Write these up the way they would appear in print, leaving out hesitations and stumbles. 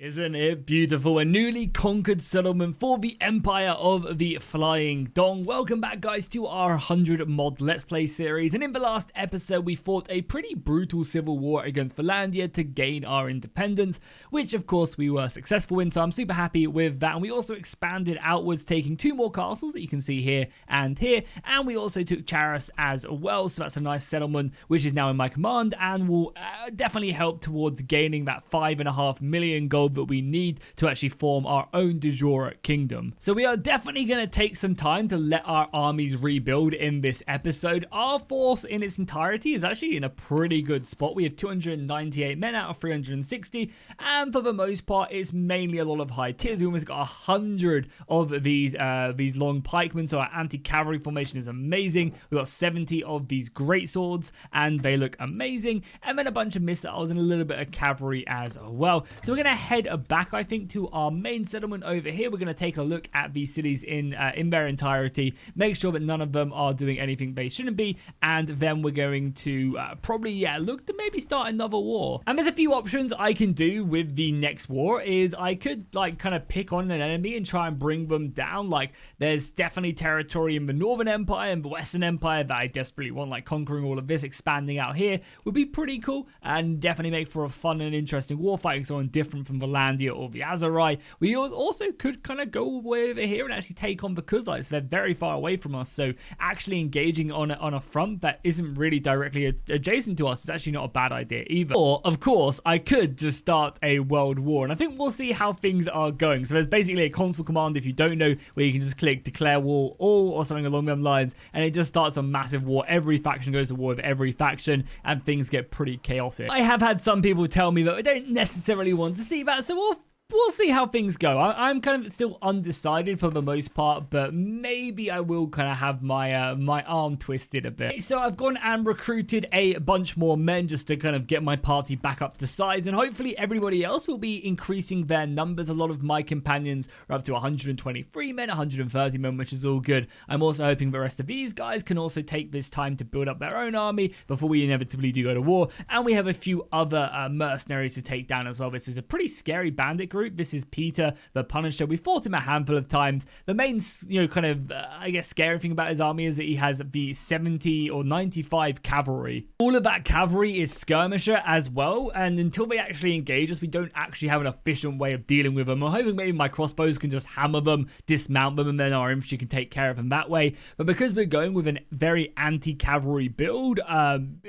Isn't it beautiful? A newly conquered settlement for the Empire of the Flying Dong. Welcome back, guys, to our 100 mod Let's Play series. And in the last episode, we fought a pretty brutal civil war against Finlandia to gain our independence, which, of course, we were successful in. So I'm super happy with that. And we also expanded outwards, taking 2 more castles that you can see here and here. And we also took Charis as well. So that's a nice settlement, which is now in my command and will definitely help towards gaining that 5.5 million gold that we need to actually form our own de jure kingdom. So we are definitely going to take some time to let our armies rebuild in this episode. Our force in its entirety is actually in a pretty good spot. We have 298 men out of 360, and for the most part it's mainly a lot of high tiers. We almost got 100 of these long pikemen, so our anti-cavalry formation is amazing. We've got 70 of these great swords and they look amazing, and then a bunch of missiles and a little bit of cavalry as well. So we're going to head back, I think, to our main settlement over here. We're going to take a look at these cities in their entirety, make sure that none of them are doing anything they shouldn't be, and then we're going to probably look to maybe start another war. And there's a few options I can do with the next war. Is I could kind of pick on an enemy and try and bring them down. Like, there's definitely territory in the Northern Empire and the Western Empire that I desperately want, like conquering all of this. Expanding out here would be pretty cool and definitely make for a fun and interesting war, fighting someone different from Finlandia or the Azerai. We also could kind of go way over here and actually take on the Kuzites. They're very far away from us, so actually engaging on a front that isn't really directly adjacent to us is actually not a bad idea either. Or, of course, I could just start a world war, and I think we'll see how things are going. So there's basically a console command, if you don't know, where you can just click declare war all or something along those lines, and it just starts a massive war. Every faction goes to war with every faction, and things get pretty chaotic. I have had some people tell me that I don't necessarily want to see that, so we'll see how things go. I'm kind of still undecided for the most part, but maybe I will kind of have my my arm twisted a bit. So I've gone and recruited a bunch more men just to kind of get my party back up to size, and hopefully everybody else will be increasing their numbers. A lot of my companions are up to 123 men, 130 men, which is all good. I'm also hoping the rest of these guys can also take this time to build up their own army before we inevitably do go to war. And we have a few other mercenaries to take down as well. This is a pretty scary bandit group. This is Peter the Punisher. We fought him a handful of times. The main, kind of, I guess, scary thing about his army is that he has the 70 or 95 cavalry. All of that cavalry is skirmisher as well, and until they actually engage us, we don't actually have an efficient way of dealing with them. I'm hoping maybe my crossbows can just hammer them, dismount them, and then our infantry can take care of them that way. But because we're going with a very anti-cavalry build,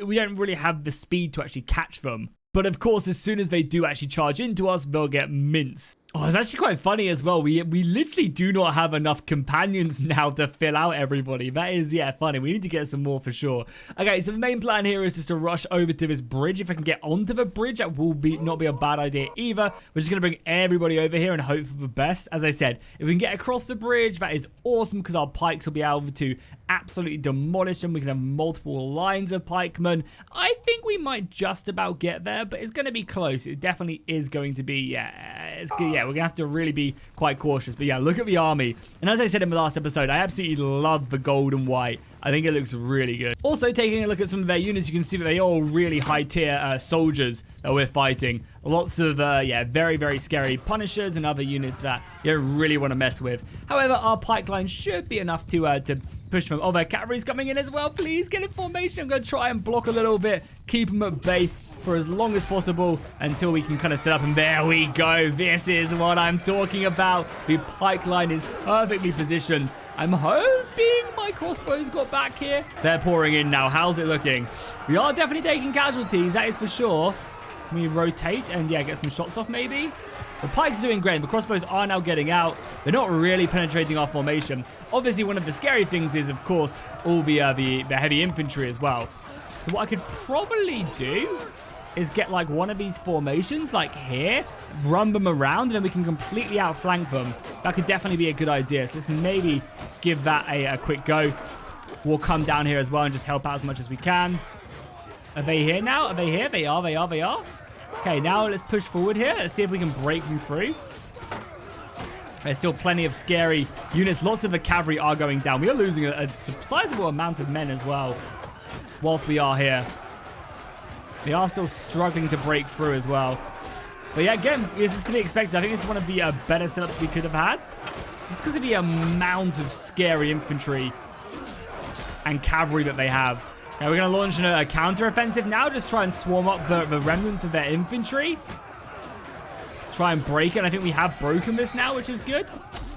we don't really have the speed to actually catch them. But of course, as soon as they do actually charge into us, they'll get minced. Oh, it's actually quite funny as well. We literally do not have enough companions now to fill out everybody. That is, funny. We need to get some more for sure. Okay, so the main plan here is just to rush over to this bridge. If I can get onto the bridge, that will not be a bad idea either. We're just going to bring everybody over here and hope for the best. As I said, if we can get across the bridge, that is awesome because our pikes will be able to absolutely demolish them. We can have multiple lines of pikemen. I think we might just about get there, but it's going to be close. It definitely is going to be, we're going to have to really be quite cautious. But yeah, look at the army. And as I said in the last episode, I absolutely love the gold and white. I think it looks really good. Also, taking a look at some of their units, you can see that they are all really high-tier soldiers that we're fighting. Lots of, very, very scary punishers and other units that you don't really want to mess with. However, our pipeline should be enough to push them. Oh, their cavalry's coming in as well. Please get in formation. I'm going to try and block a little bit, keep them at bay for as long as possible until we can kind of set up. And there we go. This is what I'm talking about. The pipeline is perfectly positioned. I'm hoping my crossbows got back here. They're pouring in now. How's it looking? We are definitely taking casualties, that is for sure. Can we rotate and, get some shots off maybe? The pikes are doing great. The crossbows are now getting out. They're not really penetrating our formation. Obviously, one of the scary things is, of course, all the heavy infantry as well. So what I could probably do is get like one of these formations like here, run them around, and then we can completely outflank them. That could definitely be a good idea. So let's maybe give that a quick go. We'll come down here as well and just help out as much as we can. Are they here now? Are they here? They are. Okay, now let's push forward here. Let's see if we can break them through. There's still plenty of scary units. Lots of the cavalry are going down. We are losing a sizable amount of men as well whilst we are here. They are still struggling to break through as well. But yeah, again, this is to be expected. I think this is one of the better setups we could have had. Just because of the amount of scary infantry and cavalry that they have. Now we're going to launch a counter-offensive now. Just try and swarm up the remnants of their infantry. Try and break it. And I think we have broken this now, which is good.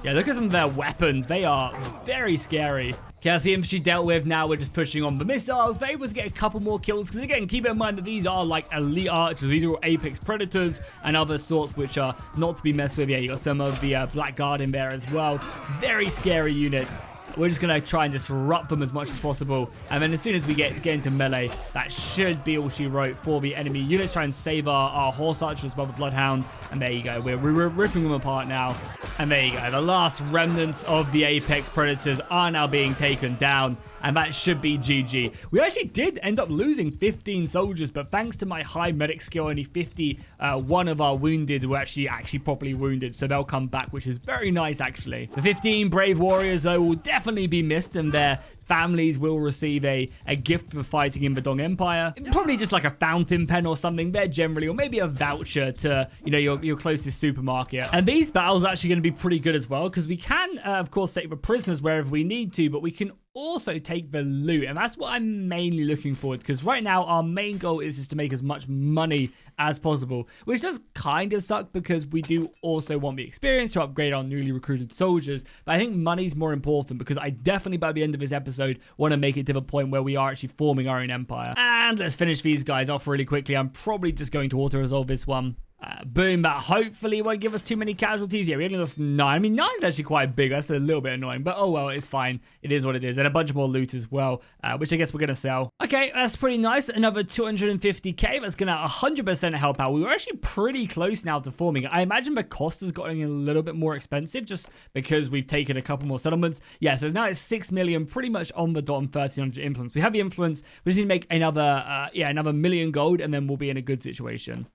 Yeah, look at some of their weapons. They are very scary. Okay, that's the infantry dealt with. Now we're just pushing on the missiles. They're able to get a couple more kills. Because again, keep in mind that these are like elite archers. These are all apex predators and other sorts which are not to be messed with. Yeah, you got some of the blackguard in there as well. Very scary units. We're just going to try and disrupt them as much as possible. And then as soon as we get into melee, that should be all she wrote for the enemy units. Try and save our horse archers as well, the bloodhound. And there you go. We're ripping them apart now. And there you go. The last remnants of the apex predators are now being taken down. And that should be GG. We actually did end up losing 15 soldiers, but thanks to my high medic skill, only 51 of our wounded were actually properly wounded. So they'll come back, which is very nice, actually. The 15 brave warriors, though, will definitely be missed, and their families will receive a gift for fighting in the Dong Empire. Probably just like a fountain pen or something there generally, or maybe a voucher to, you know, your closest supermarket. And these battles are actually going to be pretty good as well, because we can, of course, take the prisoners wherever we need to, but we can also take the loot, and that's what I'm mainly looking for, because right now our main goal is just to make as much money as possible, which does kind of suck because we do also want the experience to upgrade our newly recruited soldiers. But I think money's more important, because I definitely by the end of this episode want to make it to the point where we are actually forming our own empire. And let's finish these guys off really quickly. I'm probably just going to auto resolve this one. Boom, that hopefully won't give us too many casualties. Yeah, we only lost 9. I mean, 9 is actually quite big. That's a little bit annoying, but oh well, it's fine. It is what it is. And a bunch more loot as well, which I guess we're going to sell. Okay, that's pretty nice. Another 250k. That's going to 100% help out. We were actually pretty close now to forming. I imagine the cost has gotten a little bit more expensive just because we've taken a couple more settlements. Yeah, so now it's 6 million pretty much on the dot and 1300 influence. We have the influence. We just need to make another, another million gold, and then we'll be in a good situation.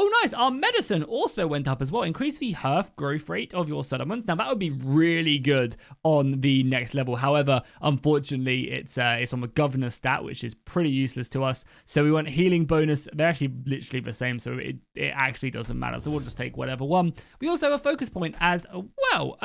Oh, nice. Our medicine also went up as well. Increase the hearth growth rate of your settlements. Now, that would be really good on the next level. However, unfortunately, it's on the governor stat, which is pretty useless to us. So we want healing bonus. They're actually literally the same, so it actually doesn't matter. So we'll just take whatever one. We also have a focus point as well.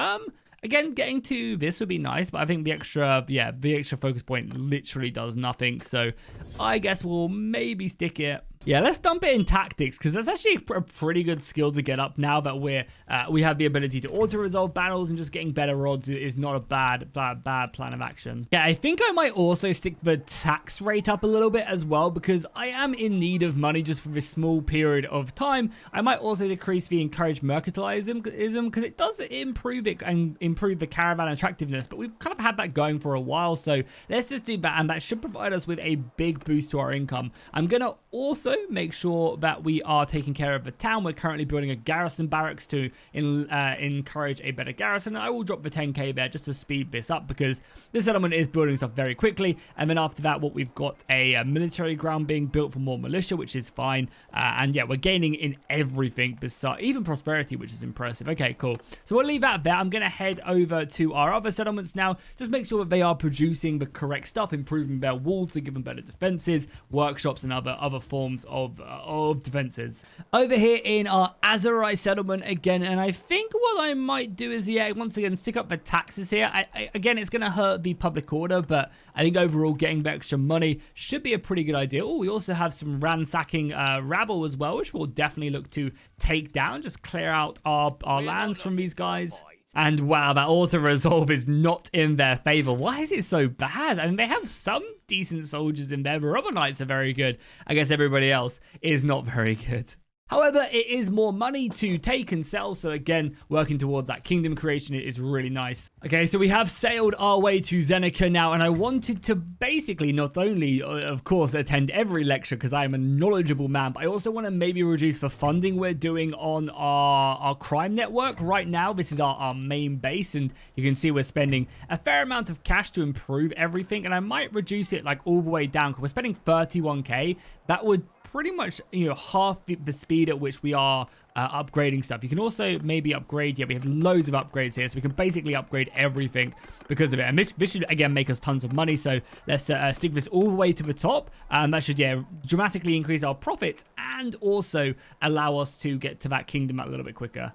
Again, getting to this would be nice, but I think the extra focus point literally does nothing. So I guess we'll maybe stick it. Yeah, let's dump it in tactics, because that's actually a pretty good skill to get up now that we have the ability to auto-resolve battles, and just getting better odds is not a bad plan of action. Yeah, I think I might also stick the tax rate up a little bit as well, because I am in need of money just for this small period of time. I might also decrease the encouraged mercantilism, because it does improve it and improve the caravan attractiveness, but we've kind of had that going for a while, so let's just do that, and that should provide us with a big boost to our income. I'm going to also make sure that we are taking care of the town. We're currently building a garrison barracks to encourage a better garrison. I will drop the 10k there just to speed this up, because this settlement is building stuff very quickly. And then after that, what we've got a military ground being built for more militia, which is fine. And yeah, we're gaining in everything, besides even prosperity, which is impressive. Okay, cool. So we'll leave that there. I'm going to head over to our other settlements now. Just make sure that they are producing the correct stuff, improving their walls to give them better defenses, workshops, and other forms of defenses. Over here in our Azurai settlement again, and I think what I might do is, yeah, once again, stick up the taxes here. Again, it's going to hurt the public order, but I think overall getting the extra money should be a pretty good idea. Oh, we also have some ransacking rabble as well, which we'll definitely look to take down, just clear out our lands from these guys. And wow, that auto-resolve is not in their favor. Why is it so bad? I mean, they have some decent soldiers in there. The rubber knights are very good. I guess everybody else is not very good. However, it is more money to take and sell, so again, working towards that kingdom creation is really nice. Okay, so we have sailed our way to Zenica now, and I wanted to basically not only, of course, attend every lecture because I am a knowledgeable man, but I also want to maybe reduce the funding we're doing on our crime network. Right now, this is our main base, and you can see we're spending a fair amount of cash to improve everything, and I might reduce it like all the way down, because we're spending 31k. That would pretty much, you know, half the speed at which we are upgrading stuff. You can also maybe upgrade. Yeah, we have loads of upgrades here, so we can basically upgrade everything because of it. And this should, again, make us tons of money. So let's stick this all the way to the top. That should, yeah, dramatically increase our profits and also allow us to get to that kingdom a little bit quicker.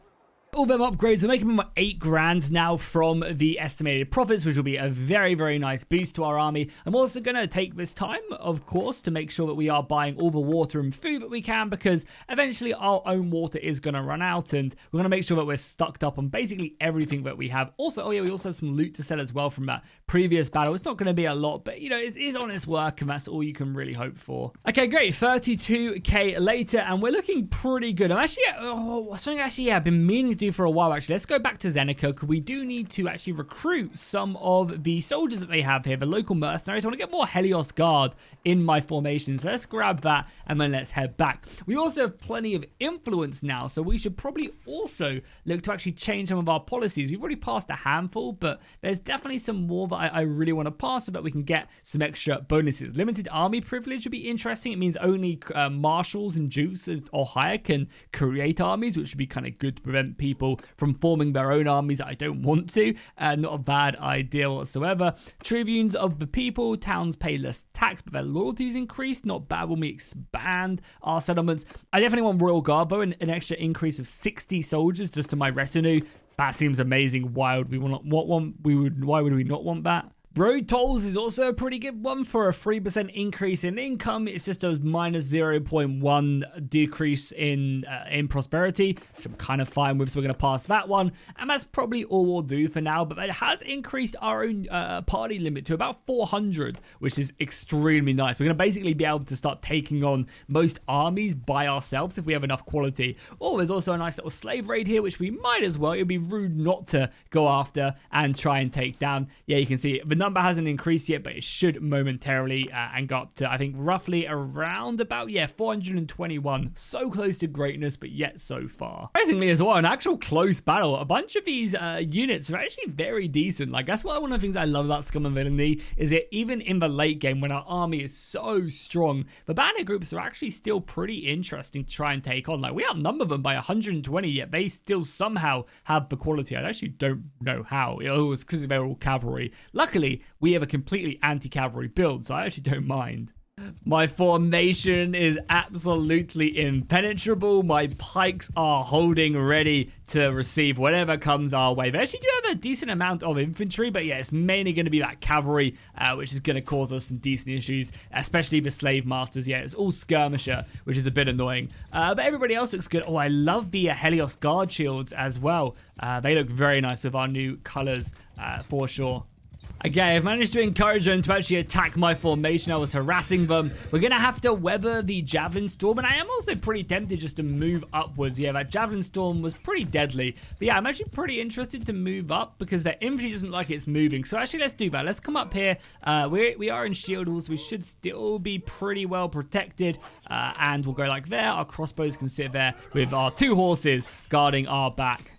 All them upgrades are making them 8 grand now from the estimated profits, which will be a very, very nice boost to our army. I'm also going to take this time, of course, to make sure that we are buying all the water and food that we can, because eventually our own water is going to run out, and we're going to make sure that we're stocked up on basically everything that we have. Also, oh yeah, we also have some loot to sell as well from that previous battle. It's not going to be a lot, but you know, it is honest work, and that's all you can really hope for. Okay, great. 32k later, and we're looking pretty good. I'm actually, something actually, I've been meaning to do for a while. Actually, let's go back to Zenica, because we do need to actually recruit some of the soldiers that they have here, the local mercenaries. I want to get more Helios Guard in my formation, so let's grab that and then let's head back. We also have plenty of influence now, so we should probably also look to actually change some of our policies. We've already passed a handful, but there's definitely some more that I really want to pass so that we can get some extra bonuses. Limited army privilege would be interesting. It means only marshals and dukes or higher can create armies, which would be kind of good to prevent people from forming their own armies that I don't want to. Not a bad idea whatsoever. Tribunes of the people. Towns pay less tax, but their loyalty is increased. Not bad when we expand our settlements. I definitely want Royal Guard, though, an extra increase of 60 soldiers just to my retinue. That seems amazing. Why would we not want one? Why would we not want that? Road tolls is also a pretty good one for a 3% increase in income. It's just a minus 0.1 decrease in prosperity, which I'm kind of fine with, so we're going to pass that one. And that's probably all we'll do for now, but it has increased our own party limit to about 400, which is extremely nice. We're going to basically be able to start taking on most armies by ourselves if we have enough quality. Oh, there's also a nice little slave raid here, which we might as well. It would be rude not to go after and try and take down. Yeah, you can see the number hasn't increased yet, but it should momentarily and go up to, I think, roughly around about, yeah, 421. So close to greatness, but yet so far. Surprisingly as well, an actual close battle. A bunch of these units are actually very decent. Like, that's one of the things I love about Scum and Villainy, is that even in the late game, when our army is so strong, the banner groups are actually still pretty interesting to try and take on. Like, we outnumber them by 120, yet they still somehow have the quality. I actually don't know how. It was because they're all cavalry. Luckily, we have a completely anti-cavalry build, so I actually don't mind. My formation is absolutely impenetrable. My pikes are holding ready to receive whatever comes our way. They actually do have a decent amount of infantry, but yeah, it's mainly going to be that cavalry, which is going to cause us some decent issues, especially the slave masters. Yeah, it's all skirmisher, which is a bit annoying. But everybody else looks good. Oh, I love the Helios Guard shields as well. They look very nice with our new colors, for sure. Okay, I've managed to encourage them to actually attack my formation. I was harassing them. We're going to have to weather the Javelin Storm, and I am also pretty tempted just to move upwards. Yeah, that Javelin Storm was pretty deadly. But yeah, I'm actually pretty interested to move up because their infantry doesn't like it's moving. So actually, let's do that. Let's come up here. We are in shield walls. We should still be pretty well protected. And we'll go like there. Our crossbows can sit there with our 2 horses guarding our back.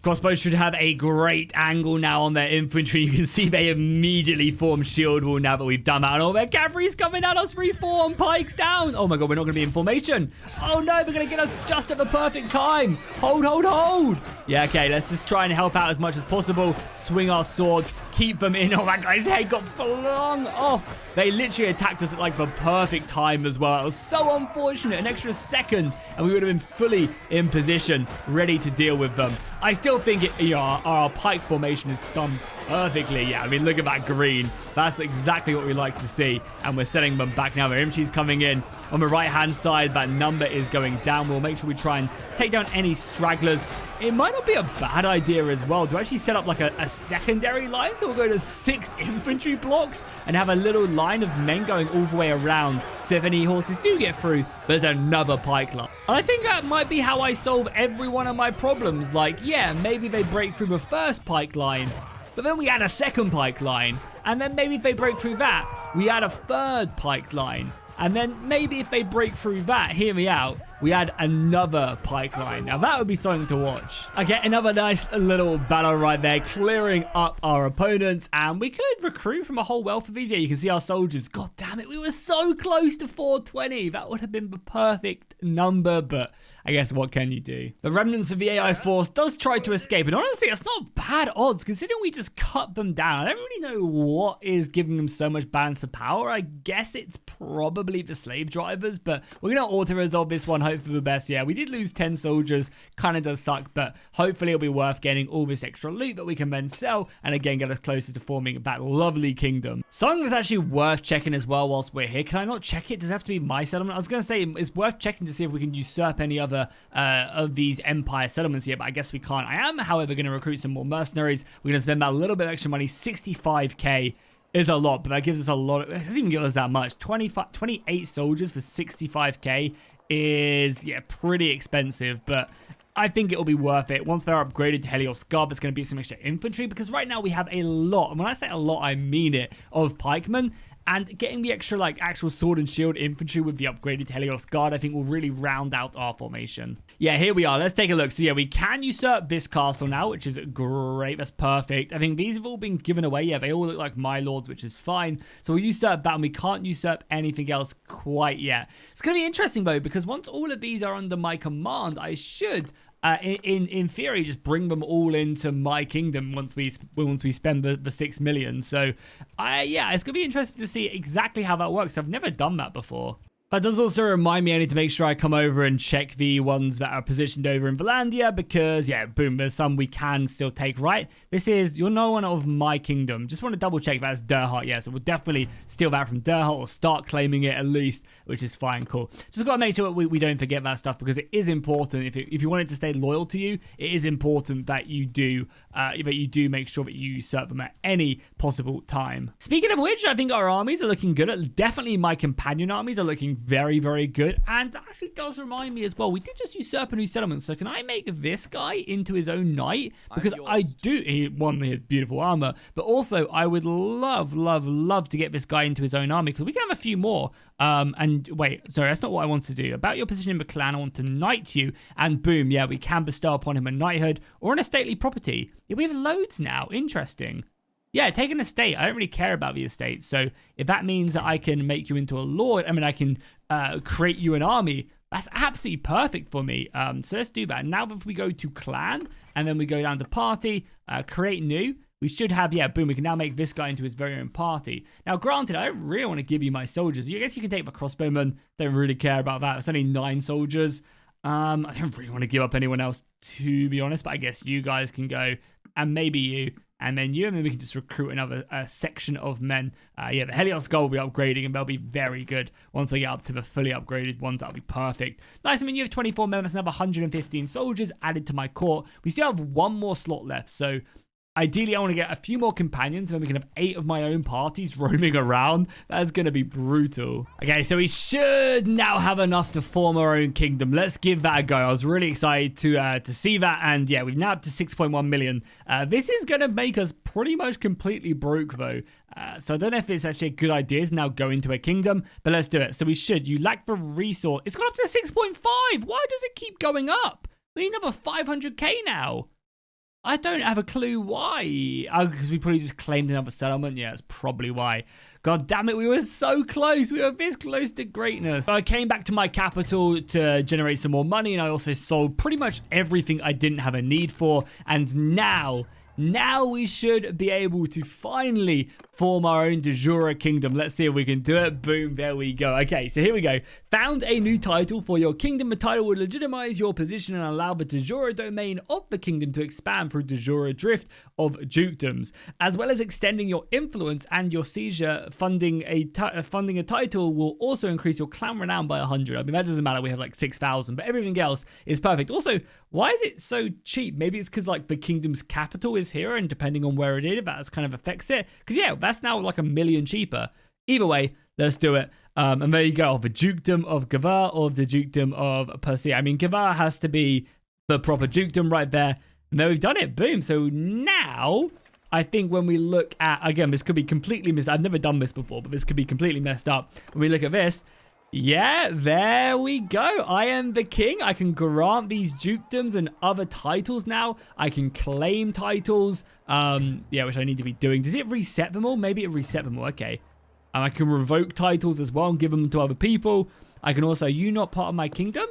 Crossbows should have a great angle now on their infantry. You can see they immediately form shield wall now that we've done that. And all their cavalry's coming at us. Reform. Pikes down. Oh my god, we're not going to be in formation. Oh no, they're going to get us just at the perfect time. Hold, hold, hold. Yeah, okay, let's just try and help out as much as possible. Swing our sword. Keep them in. Oh, that guy's head got flung off. They literally attacked us at like the perfect time as well. It was so unfortunate. An extra second and we would have been fully in position, ready to deal with them. I still think our pike formation is done perfectly. Yeah, I mean, look at that green. That's exactly what we like to see. And we're setting them back now. Their infantry's coming in. On the right-hand side, that number is going down. We'll make sure we try and take down any stragglers. It might not be a bad idea as well to actually set up like a secondary line. So we'll go to 6 infantry blocks and have a little line of men going all the way around. So if any horses do get through, there's another pike line. And I think that might be how I solve every one of my problems. Like, yeah, maybe they break through the first pike line, but then we add a second pike line. And then maybe if they break through that, we add a third pike line. And then maybe if they break through that, hear me out, we add another pike line. Now that would be something to watch. Okay, another nice little battle right there, clearing up our opponents, and we could recruit from a whole wealth of these. Yeah, you can see our soldiers. God damn it, we were so close to 420. That would have been the perfect number, but I guess what can you do? The remnants of the AI force does try to escape, and honestly, that's not bad odds considering we just cut them down. I don't really know what is giving them so much balance of power. I guess it's probably the slave drivers, but we're gonna auto-resolve this one, hope for the best. Yeah, we did lose 10 soldiers, kind of does suck, but hopefully it'll be worth getting all this extra loot that we can then sell, and again, get us closer to forming that lovely kingdom. Something that's actually worth checking as well whilst we're here. Can I not check it? Does it have to be my settlement? I was gonna say it's worth checking to see if we can usurp any other of these empire settlements here, but I guess we can't. I am, however, going to recruit some more mercenaries. We're going to spend that little bit of extra money. 65k is a lot, but that gives us a lot. It doesn't even give us that much. 28 soldiers for 65k is, yeah, pretty expensive, but I think it'll be worth it. Once they're upgraded to Helios Guard, there's going to be some extra infantry, because right now we have a lot, and when I say a lot, I mean it, of pikemen. And getting the extra, like, actual sword and shield infantry with the upgraded Helios Guard, I think will really round out our formation. Yeah, here we are. Let's take a look. So, yeah, we can usurp this castle now, which is great. That's perfect. I think these have all been given away. Yeah, they all look like my lords, which is fine. So, we'll usurp that, and we can't usurp anything else quite yet. It's going to be interesting, though, because once all of these are under my command, I should... in theory, just bring them all into my kingdom once we spend the 6 million. So, yeah, it's gonna be interesting to see exactly how that works. I've never done that before. That does also remind me I need to make sure I come over and check the ones that are positioned over in Valandia, because, yeah, boom, there's some we can still take, right? This is, you're no one of my kingdom. Just want to double check that's Durhart, yeah, so we'll definitely steal that from Durhart, or start claiming it at least, which is fine, cool. Just got to make sure we don't forget that stuff, because it is important. If you want it to stay loyal to you, it is important that you do make sure that you usurp them at any possible time. Speaking of which, I think our armies are looking good. Definitely my companion armies are looking very, very good. And that actually does remind me as well, we did just usurp a new settlement. So can I make this guy into his own knight? Because I do, he won his beautiful armor, but also I would love, love, love to get this guy into his own army, because we can have a few more. And wait, sorry, that's not what I want to do. About your position in the clan, I want to knight you, and boom, yeah, we can bestow upon him a knighthood or an estately property. Yeah, we have loads now. Interesting. Yeah, take an estate. I don't really care about the estate. So if that means that I can make you into a lord, I mean, I can create you an army, that's absolutely perfect for me. So let's do that. Now if we go to clan, and then we go down to party, create new, we should have, yeah, boom, we can now make this guy into his very own party. Now, granted, I don't really want to give you my soldiers. I guess you can take my crossbowmen. Don't really care about that. It's only 9 soldiers. I don't really want to give up anyone else, to be honest, but I guess you guys can go, and maybe you, and then you, and then we can just recruit another section of men. Yeah, the Helios Guard will be upgrading, and they'll be very good. Once I get up to the fully upgraded ones, that'll be perfect. Nice, I mean, you have 24 members, another 115 soldiers added to my court. We still have 1 more slot left, so... ideally, I want to get a few more companions, and then we can have 8 of my own parties roaming around. That's going to be brutal. Okay, so we should now have enough to form our own kingdom. Let's give that a go. I was really excited to see that, and yeah, we're now up to 6.1 million. This is going to make us pretty much completely broke, though. So I don't know if it's actually a good idea to now go into a kingdom, but let's do it. So we should. You lack the resource. It's gone up to 6.5. Why does it keep going up? We need another 500k now. I don't have a clue why. Oh, because we probably just claimed another settlement. Yeah, that's probably why. God damn it, we were so close. We were this close to greatness. So I came back to my capital to generate some more money, and I also sold pretty much everything I didn't have a need for. And now we should be able to finally form our own de jure kingdom. Let's see if we can do it. Boom, there we go. Okay, so here we go. Found a new title for your kingdom. The title would legitimize your position and allow the de jure domain of the kingdom to expand through de jure drift of dukedoms, as well as extending your influence, and your seizure funding a title will also increase your clan renown by 100. I mean, that doesn't matter. We have like 6,000, but everything else is perfect. Also, why is it so cheap? Maybe it's because like the kingdom's capital is here, and depending on where it is, that kind of affects it. Because yeah, that's now like 1 million cheaper. Either way, let's do it. And there you go, the dukedom of Gavar or the dukedom of Persia. I mean, Gavar has to be the proper dukedom right there. And there we've done it. Boom. So now, I think when we look at, again, this could be completely I've never done this before, but this could be completely messed up. When we look at this, Yeah, there we go. I am the king. I can grant these dukedoms and other titles now. I can claim titles, yeah, which I need to be doing. Does it reset them all? Maybe it reset them all. Okay. I can revoke titles as well and give them to other people. I can also, you not part of my kingdom?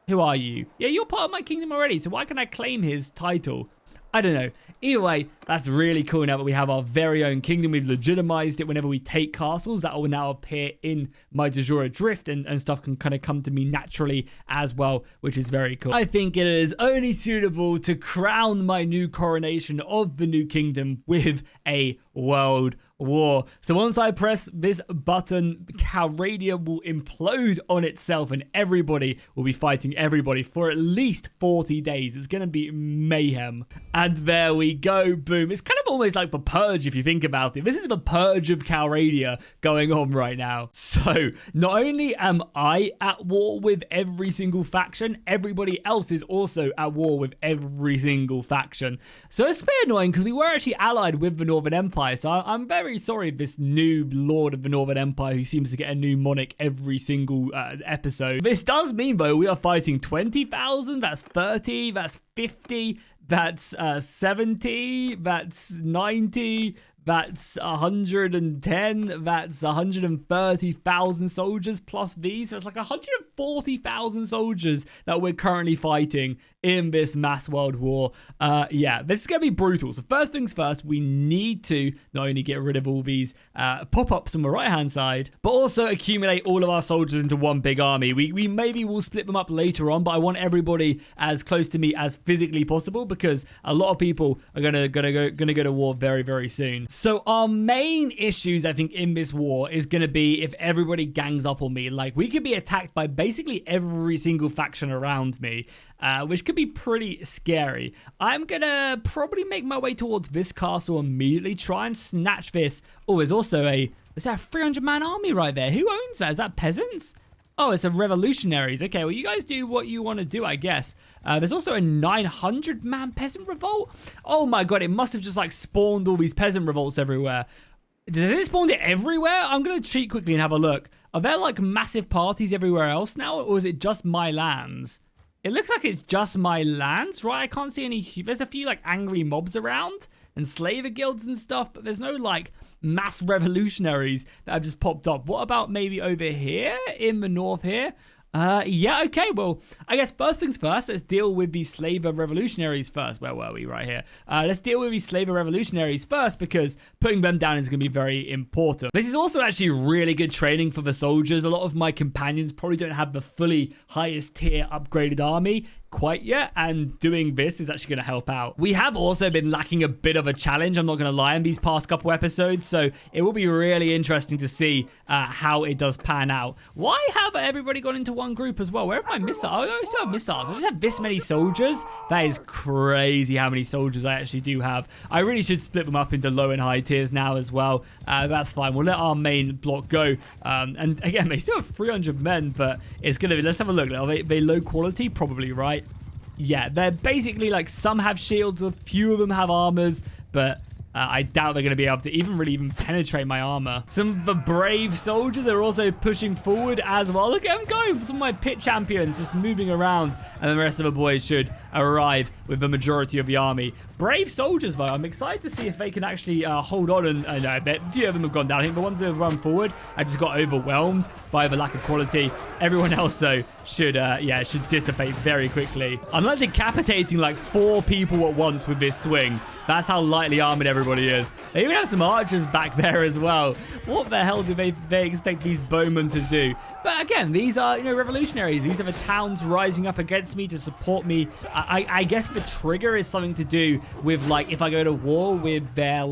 Who are you? Yeah, you're part of my kingdom already, so why can I claim his title? I don't know. Either way, that's really cool now that we have our very own kingdom. We've legitimized it. Whenever we take castles, that will now appear in my de jure drift, and stuff can kind of come to me naturally as well, which is very cool. I think it is only suitable to crown my new coronation of the new kingdom with a world war. So once I press this button, Calradia will implode on itself and everybody will be fighting everybody for at least 40 days. It's going to be mayhem. And there we go. Boom. It's kind of almost like the purge if you think about it. This is the purge of Calradia going on right now. So not only am I at war with every single faction, everybody else is also at war with every single faction. So it's a bit annoying because we were actually allied with the Northern Empire. So I'm very sorry this new Lord of the Northern Empire who seems to get a new monarch every single episode. This does mean, though, we are fighting 20,000, that's 30, that's 50, that's 70, that's 90, that's 110, that's 130,000 soldiers plus these. So it's like 140,000 soldiers that we're currently fighting in this mass world war. Yeah, this is going to be brutal. So first things first, we need to not only get rid of all these pop-ups on the right-hand side, but also accumulate all of our soldiers into one big army. We maybe will split them up later on, but I want everybody as close to me as physically possible because a lot of people are gonna go to war very, very soon. So our main issues, I think, in this war is going to be if everybody gangs up on me. Like, we could be attacked by basically every single faction around me, which could be pretty scary. I'm going to probably make my way towards this castle immediately, try and snatch this. Oh, there's also is that a 300-man army right there? Who owns that? Is that peasants? Oh, it's a revolutionaries. Okay, well, you guys do what you want to do, I guess. There's also a 900-man peasant revolt. Oh my god, it must have just like spawned all these peasant revolts everywhere. Did it spawn it everywhere? I'm going to cheat quickly and have a look. Are there like massive parties everywhere else now, or is it just my lands? It looks like it's just my lands, right? I can't see any... There's a few like angry mobs around and slaver guilds and stuff, but there's no like mass revolutionaries that have just popped up. What about maybe over here in the north here? Yeah, okay, well, I guess first things first, let's deal with the slaver revolutionaries first. Where were we? Right here. Let's deal with these slaver revolutionaries first because putting them down is going to be very important. This is also actually really good training for the soldiers. A lot of my companions probably don't have the fully highest tier upgraded army quite yet, and doing this is actually going to help out. We have also been lacking a bit of a challenge, I'm not going to lie, in these past couple episodes, so it will be really interesting to see how it does pan out. Why have everybody gone into one group as well? Where have my missiles? I still have missiles. I just have this many soldiers. That is crazy how many soldiers I actually do have. I really should split them up into low and high tiers now as well. That's fine. We'll let our main block go. And again, they still have 300 men, but it's going to be... Let's have a look. Are they low quality? Probably, right? Yeah, they're basically like some have shields, a few of them have armors, but I doubt they're going to be able to even penetrate my armor. Some of the brave soldiers are also pushing forward as well. Look at them go. Some of my pit champions just moving around, and the rest of the boys should arrive with the majority of the army. Brave soldiers, though. I'm excited to see if they can actually hold on. And I bet a few of them have gone down. I think the ones that have run forward, I just got overwhelmed by the lack of quality. Everyone else, though, should dissipate very quickly. I'm like decapitating like 4 people at once with this swing. That's how lightly armored everybody is. They even have some archers back there as well. What the hell do they expect these bowmen to do? But again, these are, revolutionaries. These are the towns rising up against me to support me. I guess the trigger is something to do with, like, if I go to war with their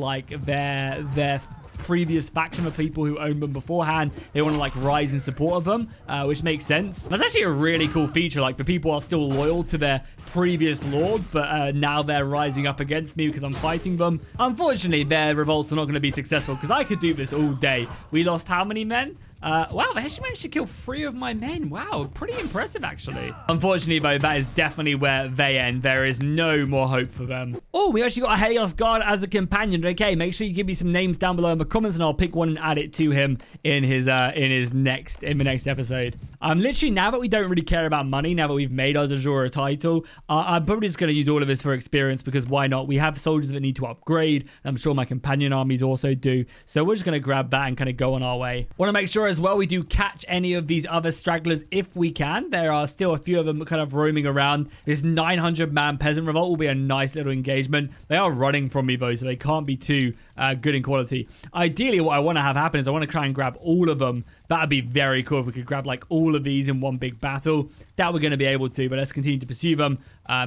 previous faction of people who owned them beforehand, they want to like rise in support of them, which makes sense. That's actually a really cool feature. Like, the people are still loyal to their previous lords, but now they're rising up against me because I'm fighting them. Unfortunately, their revolts are not going to be successful because I could do this all day. We lost how many men? Wow, they actually managed to kill 3 of my men. Wow, pretty impressive, actually. Unfortunately, though, that is definitely where they end. There is no more hope for them. Oh, we actually got a Helios Guard as a companion. Okay, make sure you give me some names down below in the comments, and I'll pick one and add it to him in the next episode. Literally, now that we don't really care about money, now that we've made our de jure title, I'm probably just going to use all of this for experience, because why not? We have soldiers that need to upgrade, and I'm sure my companion armies also do. So we're just going to grab that and kind of go on our way. Want to make sure as well we do catch any of these other stragglers if we can. There are still a few of them kind of roaming around. This 900-man peasant revolt will be a nice little engagement. They are running from me though, so they can't be too good in quality. Ideally, what I want to have happen is I want to try and grab all of them. That would be very cool if we could grab like all of these in one big battle. That we're going to be able to, but let's continue to pursue them.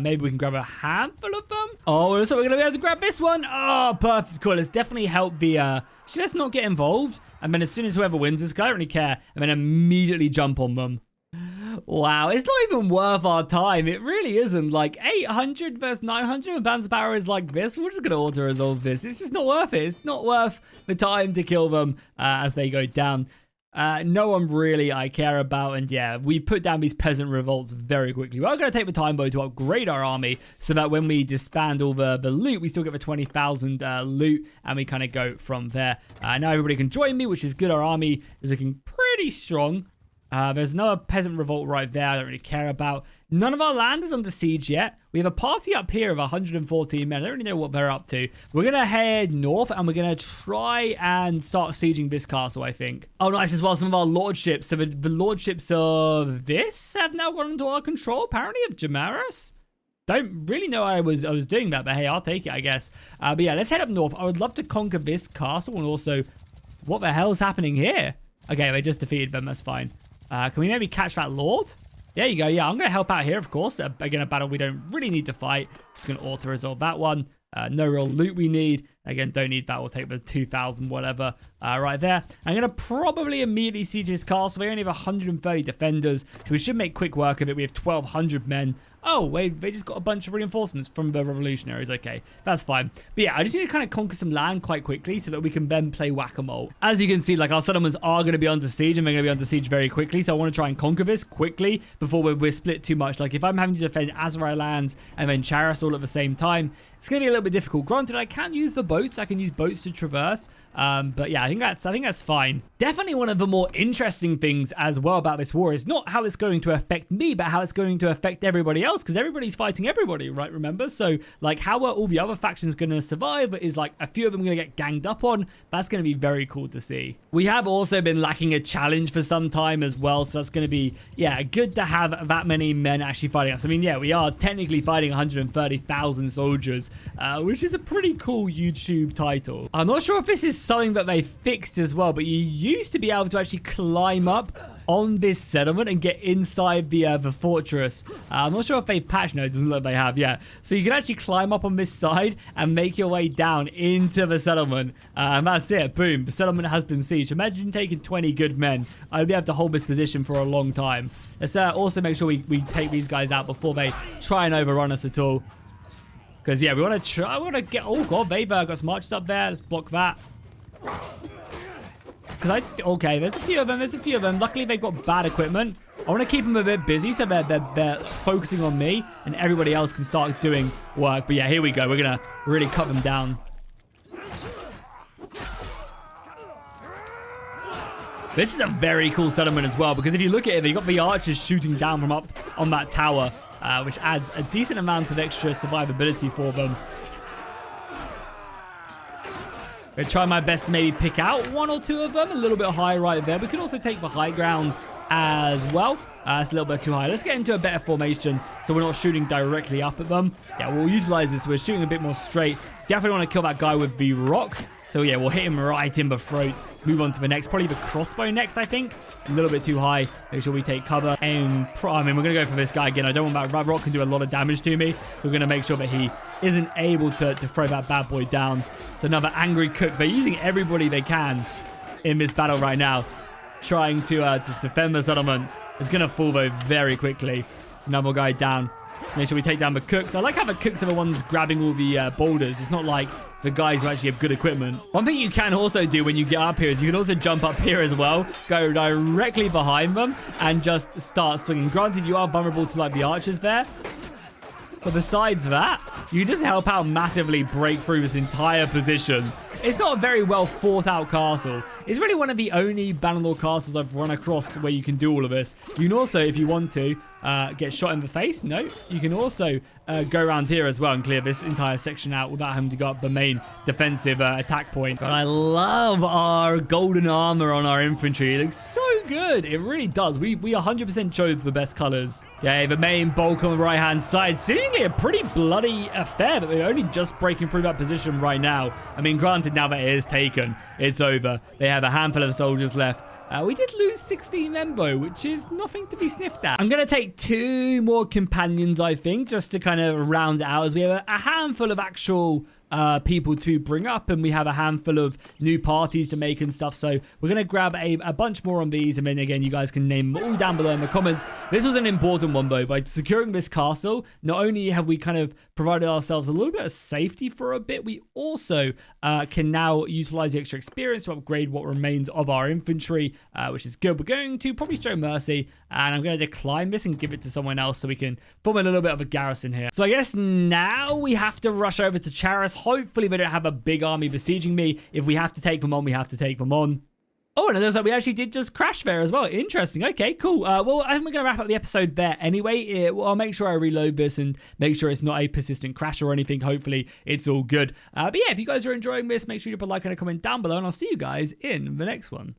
Maybe we can grab a handful of them. Oh, so we're going to be able to grab this one. Oh, perfect. Cool. Let's definitely help the... Actually, let's not get involved. And then as soon as whoever wins this guy, I don't really care. And then immediately jump on them. Wow, it's not even worth our time. It really isn't. Like 800 versus 900 and Banner's power is like this. We're just going to auto-resolve this. It's just not worth it. It's not worth the time to kill them as they go down. No one really I care about, and yeah, we put down these peasant revolts very quickly. We're going to take the time though to upgrade our army so that when we disband all the loot, we still get the 20,000 loot, and we kind of go from there. Now everybody can join me, which is good. Our army is looking pretty strong. There's another peasant revolt right there I don't really care about. None of our land is under siege yet. We have a party up here of 114 men. I don't really know what they're up to. We're going to head north, and we're going to try and start sieging this castle, I think. Oh, nice as well. Some of our lordships. So the lordships of this have now gone into our control, apparently, of Jamaris. Don't really know I was doing that, but hey, I'll take it, I guess. But yeah, let's head up north. I would love to conquer this castle, and also, what the hell's happening here? Okay, they just defeated them. That's fine. Can we maybe catch that lord? There you go. Yeah, I'm going to help out here, of course. Again, a battle we don't really need to fight. Just going to auto-resolve that one. No real loot we need. Again, don't need that. We'll take the 2,000 whatever right there. I'm going to probably immediately siege this castle. We only have 130 defenders, so we should make quick work of it. We have 1,200 men. Oh, wait, they just got a bunch of reinforcements from the revolutionaries. Okay, that's fine. But yeah, I just need to kind of conquer some land quite quickly so that we can then play whack-a-mole. As you can see, like, our settlements are going to be under siege, and they're going to be under siege very quickly. So I want to try and conquer this quickly before we're split too much. Like, if I'm having to defend Azerai lands and then Charis all at the same time, it's going to be a little bit difficult. Granted, I can use the boats. I can use boats to traverse. But yeah, I think that's fine. Definitely one of the more interesting things as well about this war is not how it's going to affect me, but how it's going to affect everybody else, because everybody's fighting everybody, right? Remember? So like, how are all the other factions going to survive? Is like a few of them going to get ganged up on? That's going to be very cool to see. We have also been lacking a challenge for some time as well, so that's going to be, yeah, good to have that many men actually fighting us. I mean, yeah, we are technically fighting 130,000 soldiers, which is a pretty cool YouTube title. I'm not sure if this is something that they fixed as well, but you used to be able to actually climb up on this settlement and get inside the fortress. I'm not sure if they patched. No, it doesn't look like they have. Yeah, so you can actually climb up on this side and make your way down into the settlement, and that's it. Boom, the settlement has been sieged. Imagine taking 20 good men. I'd be able to hold this position for a long time. Let's also make sure we take these guys out before they try and overrun us at all. Because yeah, we want to get. Oh god, they've got some archers up there. Let's block that. Okay, there's a few of them. Luckily, they've got bad equipment. I want to keep them a bit busy so they're focusing on me, and everybody else can start doing work. But yeah, here we go. We're gonna really cut them down. This is a very cool settlement as well, because if you look at it, they've got the archers shooting down from up on that tower, which adds a decent amount of extra survivability for them. I'm going to try my best to maybe pick out one or two of them, a little bit high right there. We can also take the high ground as well. It's a little bit too high. Let's get into a better formation so we're not shooting directly up at them. Yeah, we'll utilize this. We're shooting a bit more straight. Definitely want to kill that guy with the rock. So yeah, we'll hit him right in the throat. Move on to the next. Probably the crossbow next, I think. A little bit too high. Make sure we take cover. And I mean, we're going to go for this guy again. I don't want that rock can do a lot of damage to me. So we're going to make sure that he isn't able to throw that bad boy down. So another angry cook. They're using everybody they can in this battle right now, trying to defend the settlement. It's going to fall though very quickly. It's another guy down. Make sure we take down the cooks. I like how the cooks are the ones grabbing all the boulders. It's not like the guys who actually have good equipment. One thing you can also do when you get up here is you can also jump up here as well, go directly behind them, and just start swinging. Granted, you are vulnerable to like the archers there, but besides that, you just help out massively break through this entire position. It's not a very well thought out castle. It's really one of the only Bannerlord castles I've run across where you can do all of this. You can also, if you want to, get shot in the face. No, you can also go around here as well and clear this entire section out without having to go up the main defensive attack point. But I love our golden armor on our infantry. It looks so good. It really does. We 100% chose the best colors. Yeah, the main bulk on the right hand side. Seemingly a pretty bloody affair, but we're only just breaking through that position right now. I mean, granted, now that it is taken, it's over. They have a handful of soldiers left. We did lose 16 men, though, which is nothing to be sniffed at. I'm going to take 2 more companions, I think, just to kind of round it out, as we have a handful of actual people to bring up, and we have a handful of new parties to make and stuff. So we're going to grab a bunch more on these, and then again, you guys can name them all down below in the comments. This was an important one, though. By securing this castle, not only have we kind of provided ourselves a little bit of safety for a bit, we also can now utilize the extra experience to upgrade what remains of our infantry, which is good. We're going to probably show mercy, and I'm going to decline this and give it to someone else so we can form a little bit of a garrison here. So I guess now we have to rush over to Charis. Hopefully they don't have a big army besieging me. If we have to take them on, we have to take them on. Oh, and it looks like we actually did just crash there as well. Interesting. Okay, cool. Well, I think we're going to wrap up the episode there anyway. I'll make sure I reload this and make sure it's not a persistent crash or anything. Hopefully, it's all good. But yeah, if you guys are enjoying this, make sure you put a like and a comment down below, and I'll see you guys in the next one.